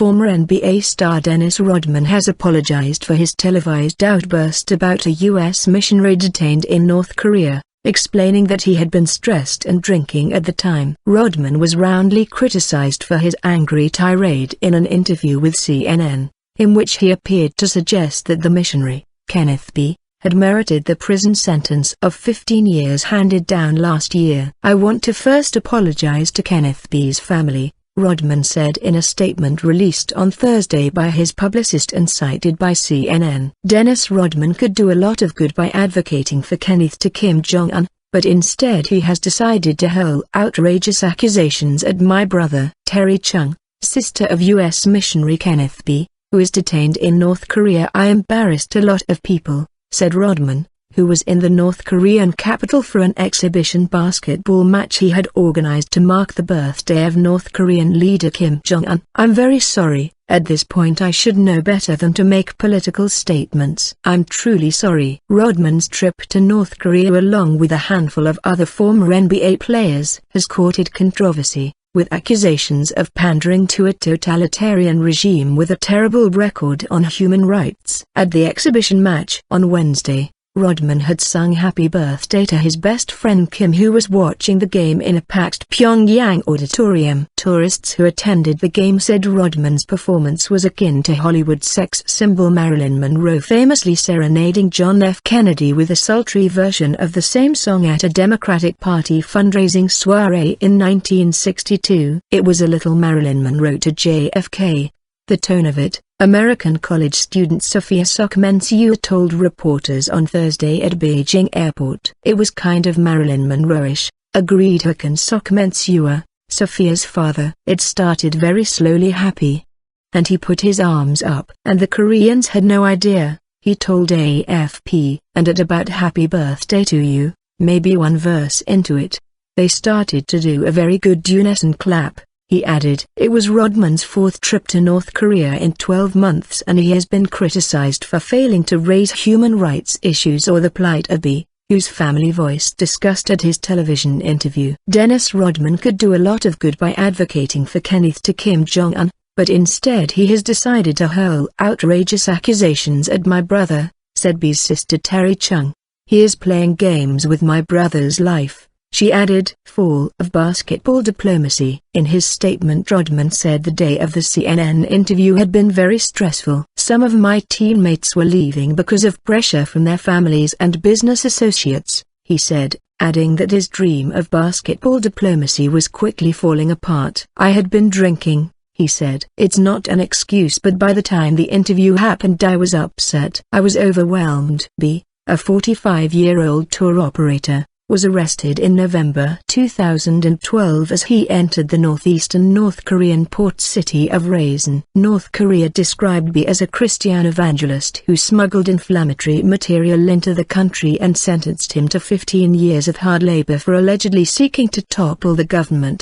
Former NBA star Dennis Rodman has apologized for his televised outburst about a U.S. missionary detained in North Korea, explaining that he had been stressed and drinking at the time. Rodman was roundly criticized for his angry tirade in an interview with CNN, in which he appeared to suggest that the missionary, Kenneth Bae, had merited the prison sentence of 15 years handed down last year. "I want to first apologize to Kenneth Bae's family," Rodman said in a statement released on Thursday by his publicist and cited by CNN. Dennis Rodman could do a lot of good by advocating for Kenneth to Kim Jong-Un, but instead he has decided to hurl outrageous accusations at my brother, Terri Chung, sister of U.S. missionary Kenneth Bae, who is detained in North Korea. "I embarrassed a lot of people," said Rodman, who was in the North Korean capital for an exhibition basketball match he had organized to mark the birthday of North Korean leader Kim Jong-un. "I'm very sorry. At this point I should know better than to make political statements. I'm truly sorry." Rodman's trip to North Korea along with a handful of other former NBA players has courted controversy, with accusations of pandering to a totalitarian regime with a terrible record on human rights. At the exhibition match on Wednesday, Rodman had sung happy birthday to his best friend Kim, who was watching the game in a packed Pyongyang auditorium. Tourists who attended the game said Rodman's performance was akin to Hollywood sex symbol Marilyn Monroe famously serenading John F. Kennedy with a sultry version of the same song at a Democratic Party fundraising soiree in 1962. "It was a little Marilyn Monroe to JFK. The tone of it," American college student Sophia Sokmensiua told reporters on Thursday at Beijing Airport. "It was kind of Marilyn Monroe-ish," agreed Hakan Sokmensiua, Sophia's father. "It started very slowly happy. And he put his arms up. And the Koreans had no idea," he told AFP. "And at about happy birthday to you, maybe one verse into it, they started to do a very good unison clap," he added. It was Rodman's fourth trip to North Korea in 12 months, and he has been criticized for failing to raise human rights issues or the plight of Bae, whose family voiced disgust at his television interview. Dennis Rodman could do a lot of good by advocating for Kenneth to Kim Jong-un, but instead he has decided to hurl outrageous accusations at my brother, said Bae's sister Terri Chung. "He is playing games with my brother's life," she added. Fall of basketball diplomacy. In his statement, Rodman said the day of the CNN interview had been very stressful. "Some of my teammates were leaving because of pressure from their families and business associates," he said, adding that his dream of basketball diplomacy was quickly falling apart. "I had been drinking," he said. "It's not an excuse, but by the time the interview happened I was upset. I was overwhelmed." Bae, a 45-year-old tour operator, was arrested in November 2012 as he entered the northeastern North Korean port city of Rason. North Korea described Bae as a Christian evangelist who smuggled inflammatory material into the country and sentenced him to 15 years of hard labor for allegedly seeking to topple the government.